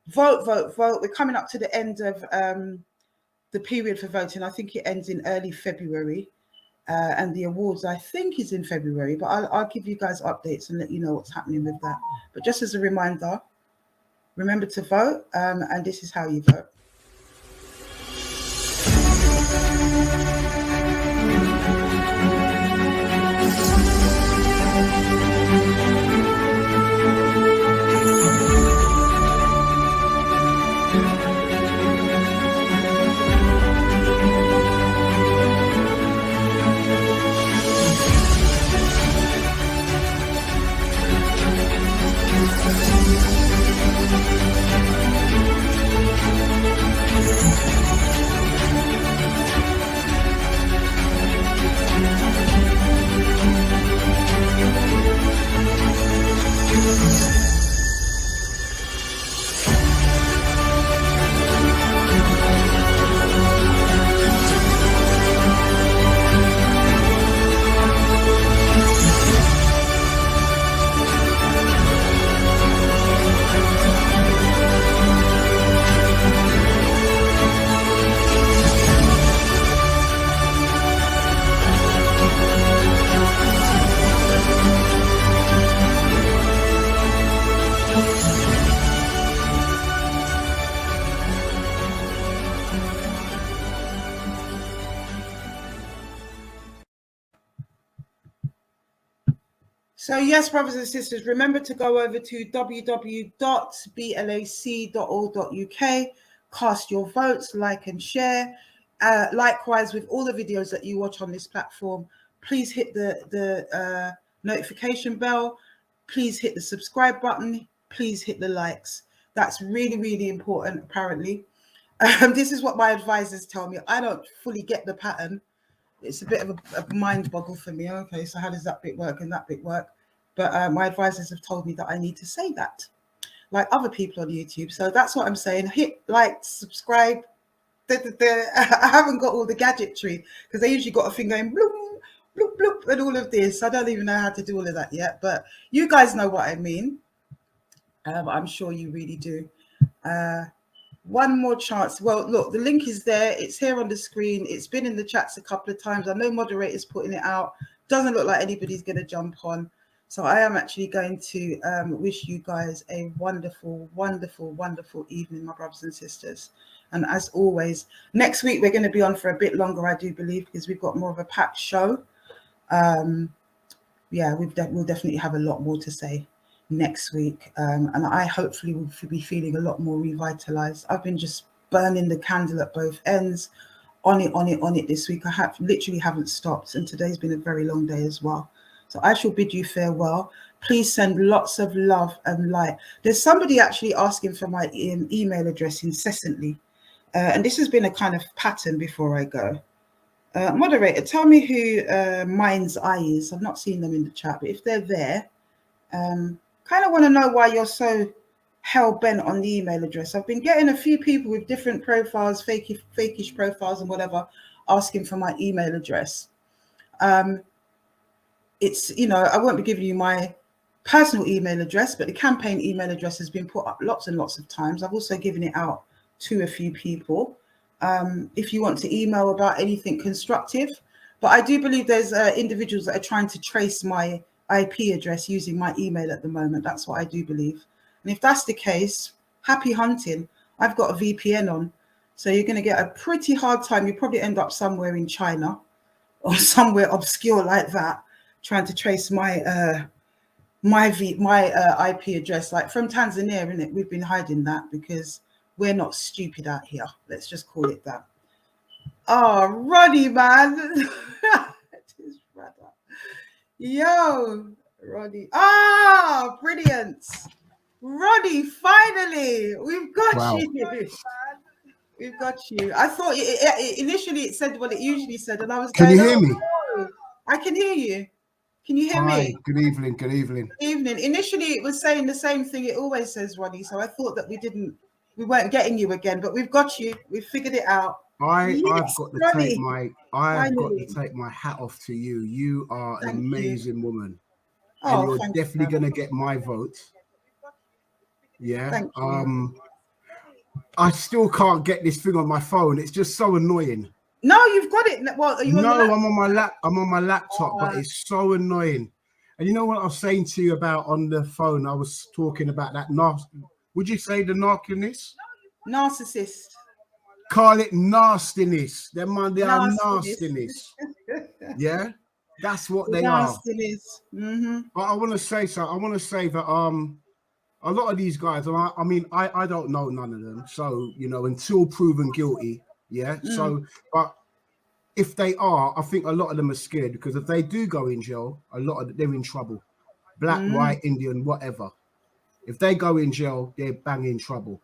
Speaker 1: Vote. We're coming up to the end of the period for voting. I think it ends in early February, and the awards I think is in February, but I'll give you guys updates and let you know what's happening with that. But just as a reminder, remember to vote, and this is how you vote. So yes, brothers and sisters, remember to go over to www.blac.org.uk, cast your votes, like and share. Likewise, with all the videos that you watch on this platform, please hit the notification bell. Please hit the subscribe button. Please hit the likes. That's really, really important, apparently. This is what my advisors tell me. I don't fully get the pattern. It's a bit of a mind boggle for me. Okay, so how does that bit work and that bit work? But my advisors have told me that I need to say that, like other people on YouTube. So that's what I'm saying. Hit like, subscribe. I haven't got all the gadgetry because they usually got a thing going bloop, bloop, bloop, and all of this. I don't even know how to do all of that yet. But you guys know what I mean. I'm sure you really do. One more chance. Well, look, the link is there. It's here on the screen. It's been in the chats a couple of times. I know moderators putting it out. Doesn't look like anybody's going to jump on. So I am actually going to wish you guys a wonderful, wonderful, wonderful evening, my brothers and sisters. And as always, next week we're going to be on for a bit longer, I do believe, because we've got more of a packed show. Yeah, we'll definitely have a lot more to say next week, and I hopefully will be feeling a lot more revitalized. I've been just burning the candle at both ends, on it this week. I literally haven't stopped, and today's been a very long day as well. So I shall bid you farewell. Please send lots of love and light. There's somebody actually asking for my email address incessantly, and this has been a kind of pattern before I go. Moderator, tell me who Mind's Eye is. I've not seen them in the chat, but if they're there, kind of want to know why you're so hell-bent on the email address. I've been getting a few people with different profiles, fakish profiles and whatever, asking for my email address. It's, I won't be giving you my personal email address, but the campaign email address has been put up lots and lots of times. I've also given it out to a few people. If you want to email about anything constructive, but I do believe there's individuals that are trying to trace my IP address using my email at the moment. That's what I do believe. And if that's the case, happy hunting. I've got a VPN on, so you're going to get a pretty hard time. You probably end up somewhere in China or somewhere obscure like that, trying to trace my IP address, like from Tanzania, innit? We've been hiding that because we're not stupid out here. Let's just call it that. Oh, Rodney, man. Yo, Rodney. Ah, brilliant. Rodney, finally. We've got you. We've got you. I thought initially it said what it usually said, and I was
Speaker 3: going, Can you hear me?
Speaker 1: Oh, I can hear you. Can you hear me?
Speaker 3: Good evening. Good evening.
Speaker 1: Good evening. Initially it was saying the same thing it always says, Rodney, so I thought that we weren't getting you again, but we've got you. We've figured it out.
Speaker 3: I've got to take my hat off to you. You are an amazing woman. And you're definitely going to get my vote. Yeah.
Speaker 1: Thank you.
Speaker 3: I still can't get this thing on my phone. It's just so annoying.
Speaker 1: No, you've got it. Well, I'm
Speaker 3: on my laptop, but it's so annoying. And you know what I was saying to you about on the phone? I was talking about that. Would you say the narciness?
Speaker 1: Narcissist.
Speaker 3: Call it nastiness. They are nastiness. Yeah, that's what they are.
Speaker 1: Mm-hmm.
Speaker 3: But I want to say so. I want to say that a lot of these guys. I don't know none of them. So until proven guilty. Yeah. So, but if they are, I think a lot of them are scared because if they do go in jail, they're in trouble. Black, white, Indian, whatever. If they go in jail, they're bang in trouble.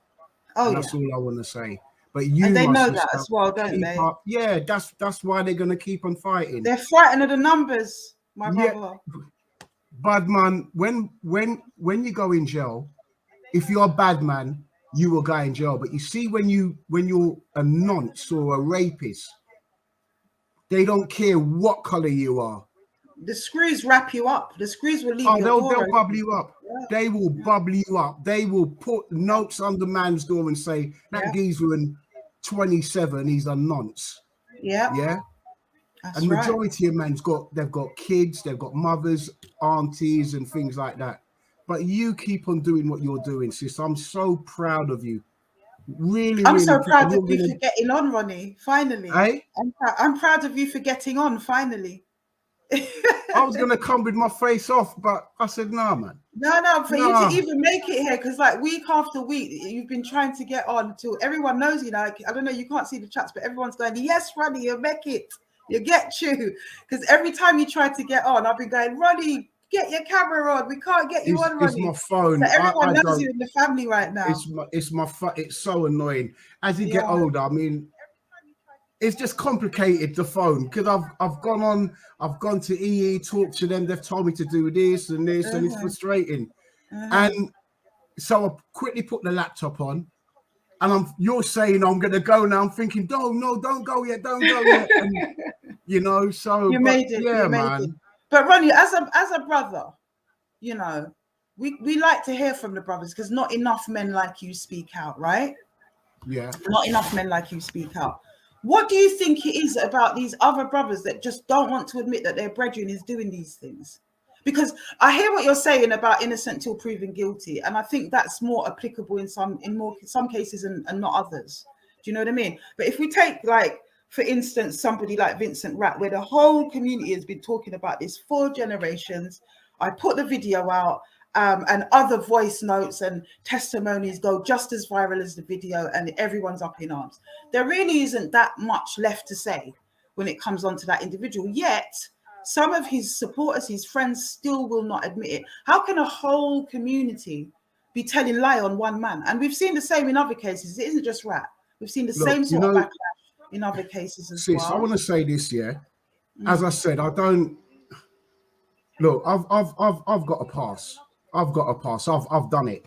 Speaker 1: Oh,
Speaker 3: that's all I want to say. But you
Speaker 1: and they know that as well, don't they?
Speaker 3: Yeah, that's why they're gonna keep on fighting.
Speaker 1: They're frightened of the numbers, my brother.
Speaker 3: Bad man, when you go in jail, if you're a bad man, you will go in jail. But you see, when you're a nonce or a rapist, they don't care what color you are.
Speaker 1: The screws wrap you up. The screws will leave you.
Speaker 3: They'll bubble you up. Yeah. They will bubble you up. They will put notes under man's door and say that geezer in 27, he's a nonce.
Speaker 1: Yeah.
Speaker 3: Yeah. And majority of men's they've got kids, they've got mothers, aunties, and things like that. But you keep on doing what you're doing, sis. I'm so proud of you. Really,
Speaker 1: I'm so proud of you for getting on, Ronnie. Finally.
Speaker 3: Hey?
Speaker 1: I'm proud of you for getting on finally.
Speaker 3: I was gonna come with my face off, but I said, "Nah, man."
Speaker 1: No, for you
Speaker 3: Nah.
Speaker 1: to even make it here, because like week after week, you've been trying to get on till everyone knows you. Like, I don't know, you can't see the chats, but everyone's going, "Yes, Rodney, you'll make it. You get you." Because every time you try to get on, I've been going, "Rodney, get your camera on. We can't get you on,
Speaker 3: It's
Speaker 1: Rodney."
Speaker 3: my phone.
Speaker 1: So everyone
Speaker 3: I
Speaker 1: knows
Speaker 3: don't.
Speaker 1: you in the family right now.
Speaker 3: It's so annoying. As you get older, I mean, it's just complicated, the phone, because I've gone to EE, talked to them, they've told me to do this and this, and it's frustrating. And so I quickly put the laptop on, and you're saying I'm gonna go now. I'm thinking, don't go yet, don't go yet. And, you know, so
Speaker 1: you made it,
Speaker 3: yeah,
Speaker 1: you made
Speaker 3: man.
Speaker 1: it. But Ronnie, as a brother, you know, we like to hear from the brothers, because not enough men like you speak out, right?
Speaker 3: Yeah.
Speaker 1: Not enough men like you speak out. What do you think it is about these other brothers that just don't want to admit that their brethren is doing these things? Because I hear what you're saying about innocent till proven guilty, and I think that's more applicable in some cases and not others. Do you know what I mean? But if we take, like, for instance, somebody like Vincent Ratt, where the whole community has been talking about this for generations. I put the video out, and other voice notes and testimonies go just as viral as the video, and everyone's up in arms. There really isn't that much left to say when it comes on to that individual. Yet, some of his supporters, his friends, still will not admit it. How can a whole community be telling lie on one man? And we've seen the same in other cases. It isn't just Rat. We've seen the same sort of backlash in other cases as well.
Speaker 3: I want to say this, yeah. As I said, I don't look. I've got a pass. I've got a pass. I've done it.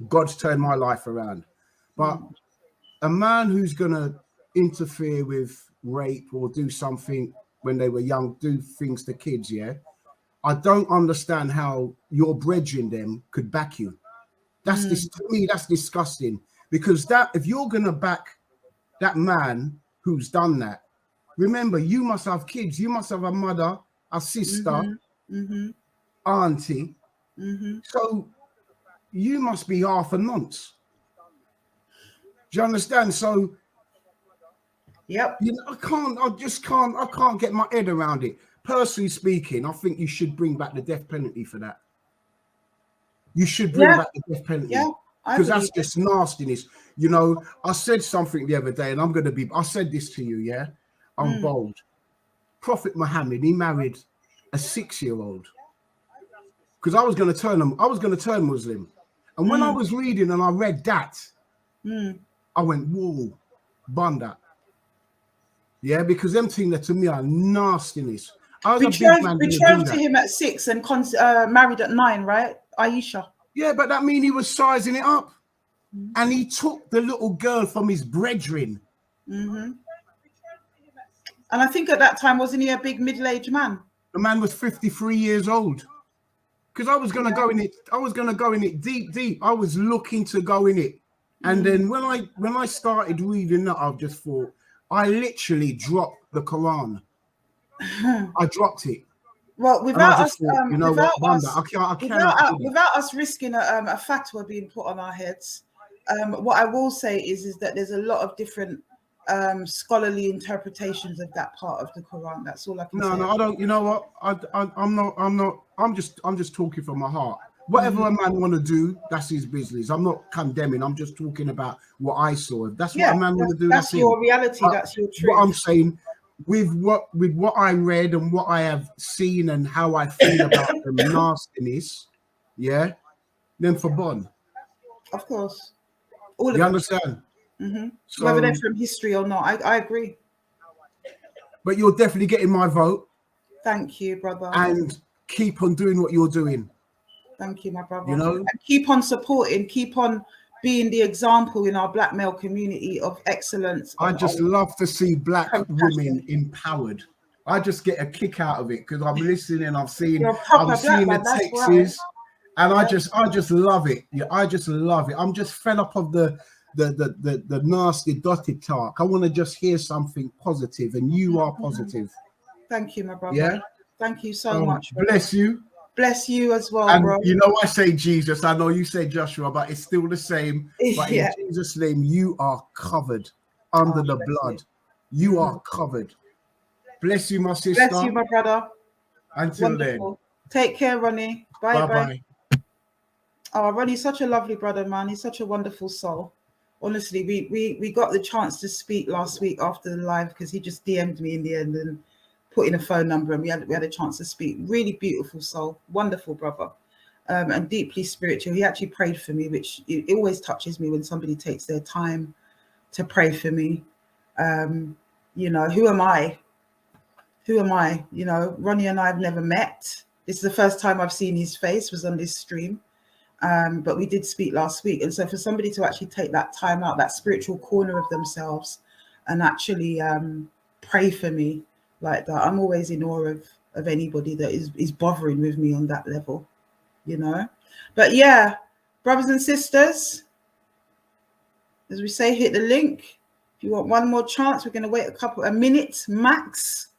Speaker 3: God's turned my life around. But a man who's gonna interfere with rape or do something when they were young, do things to kids, yeah. I don't understand how your brethren them could back you. That's to me, that's disgusting. Because that if you're gonna back that man who's done that, remember, you must have kids, you must have a mother, a sister, auntie. So you must be half a nonce. Do you understand? So
Speaker 1: yep.
Speaker 3: You know, I can't get my head around it. Personally speaking, I think you should bring back the death penalty for that. You should bring back the death penalty.
Speaker 1: Yeah,
Speaker 3: because that's just nastiness. You know, I said something the other day, and I said this to you, yeah? I'm bold. Prophet Muhammad, he married a 6-year-old. Because I was going to turn Muslim. And when I was reading and I read that, I went, whoa, bun that. Yeah, because them things that to me are nastiness. I was
Speaker 1: betrothed to him at 6 and married at 9, right? Aisha.
Speaker 3: Yeah, but that mean he was sizing it up. And he took the little girl from his brethren.
Speaker 1: And I think at that time, wasn't he a big middle-aged man?
Speaker 3: The man was 53 years old. Because I was going to go in it. I was going to go in it deep. I was looking to go in it. And then when I started reading that, I just thought, I literally dropped the Quran. I dropped it.
Speaker 1: Well, without us,
Speaker 3: without
Speaker 1: us risking a fatwa being put on our heads, what I will say is that there's a lot of different scholarly interpretations of that part of the Quran. That's all I can say.
Speaker 3: No, I don't. You know what? I'm not. I'm just talking from my heart. Whatever a man want to do, that's his business. I'm not condemning. I'm just talking about what I saw. If that's what a man want to do,
Speaker 1: that's your reality. That's your truth.
Speaker 3: What I'm saying, with what I read and what I have seen and how I feel about the nastiness, yeah, then for Bon.
Speaker 1: Of course. All
Speaker 3: you understand?
Speaker 1: So, whether they're from history or not, I agree.
Speaker 3: But you're definitely getting my vote.
Speaker 1: Thank you, brother.
Speaker 3: And keep on doing what you're doing.
Speaker 1: Thank you, my brother.
Speaker 3: You know,
Speaker 1: and keep on supporting, keep on being the example in our black male community of excellence.
Speaker 3: I just love to see black women empowered. I just get a kick out of it because I'm listening, I'm seeing the texts, and I just love it. Yeah, I just love it. I'm just fed up of the nasty dotted talk. I want to just hear something positive, and you are positive.
Speaker 1: Thank you, my brother.
Speaker 3: Yeah.
Speaker 1: Thank you so much.
Speaker 3: Bless you.
Speaker 1: Bless you as well,
Speaker 3: and
Speaker 1: bro.
Speaker 3: You know, I say Jesus. I know you say Joshua, but it's still the same. But in Jesus' name, you are covered under the blood. You are covered. Bless you, my sister.
Speaker 1: Bless you, my brother.
Speaker 3: Until
Speaker 1: Wonderful. Take care, Ronnie.
Speaker 3: then.
Speaker 1: Bye.
Speaker 3: Bye-bye.
Speaker 1: Oh, Ronnie's such a lovely brother, man. He's such a wonderful soul. Honestly, we got the chance to speak last week after the live because he just DM'd me in the end and put in a phone number, and we had a chance to speak. Really beautiful soul, wonderful brother, and deeply spiritual. He actually prayed for me, which it always touches me when somebody takes their time to pray for me. You know, who am I? Who am I? You know, Ronnie and I have never met. This is the first time I've seen his face, was on this stream. But we did speak last week. And so for somebody to actually take that time out, that spiritual corner of themselves, and actually pray for me like that, I'm always in awe of anybody that is bothering with me on that level, you know. But yeah, brothers and sisters, as we say, hit the link. If you want one more chance, we're going to wait a minute max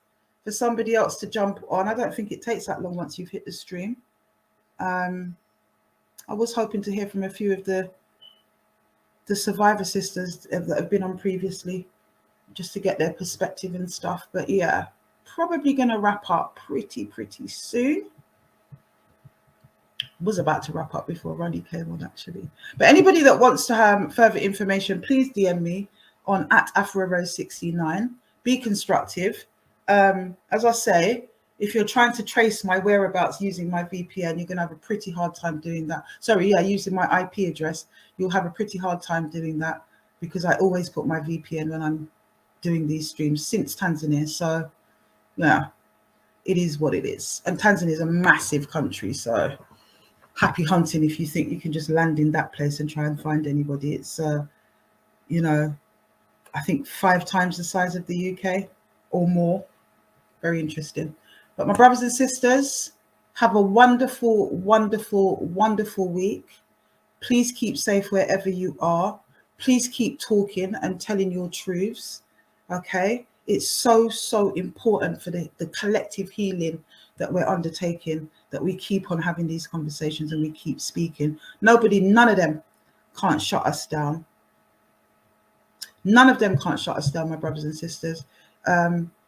Speaker 1: for somebody else to jump on. I don't think it takes that long once you've hit the stream. I was hoping to hear from a few of the survivor sisters that have been on previously, just to get their perspective and stuff. But yeah, probably going to wrap up pretty soon. Was about to wrap up before Ronnie came on, actually. But anybody that wants to have further information, please DM me on @AfuaRose69. Be constructive. As I say, if you're trying to trace my whereabouts using my VPN, you're going to have a pretty hard time doing that. Sorry, yeah, using my IP address, you'll have a pretty hard time doing that, because I always put my VPN when I'm doing these streams since Tanzania. So yeah, it is what it is. And Tanzania is a massive country, so happy hunting if you think you can just land in that place and try and find anybody. It's you know, I think 5 times the size of the UK or more. Very interesting. But my brothers and sisters, have a wonderful week. Please keep safe wherever you are. Please keep talking and telling your truths. Okay, it's so important for the collective healing that we're undertaking, that we keep on having these conversations and we keep speaking. None of them can't shut us down. None of them can't shut us down, my brothers and sisters.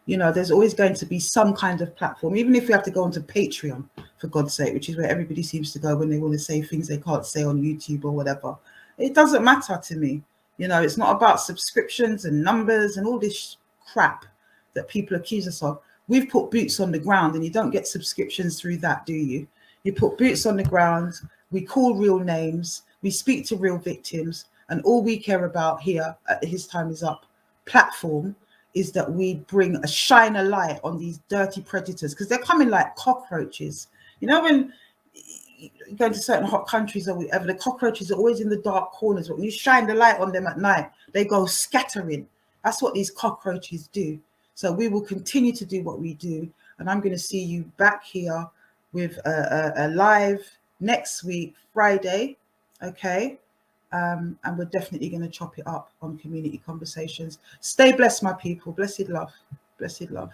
Speaker 1: You know, there's always going to be some kind of platform, even if we have to go onto Patreon, for God's sake, which is where everybody seems to go when they want to say things they can't say on YouTube or whatever. It doesn't matter to me. You know, it's not about subscriptions and numbers and all this crap that people accuse us of. We've put boots on the ground, and you don't get subscriptions through that, do you? You put boots on the ground, we call real names, we speak to real victims, and all we care about here at His Time Is Up platform is that we shine a light on these dirty predators, because they're coming like cockroaches. You know, when you go to certain hot countries or whatever, the cockroaches are always in the dark corners, but when you shine the light on them at night, they go scattering. That's what these cockroaches do. So we will continue to do what we do, and I'm going to see you back here with a live next week, Friday, okay? And we're definitely going to chop it up on Community Conversations. Stay blessed, my people. Blessed love. Blessed love.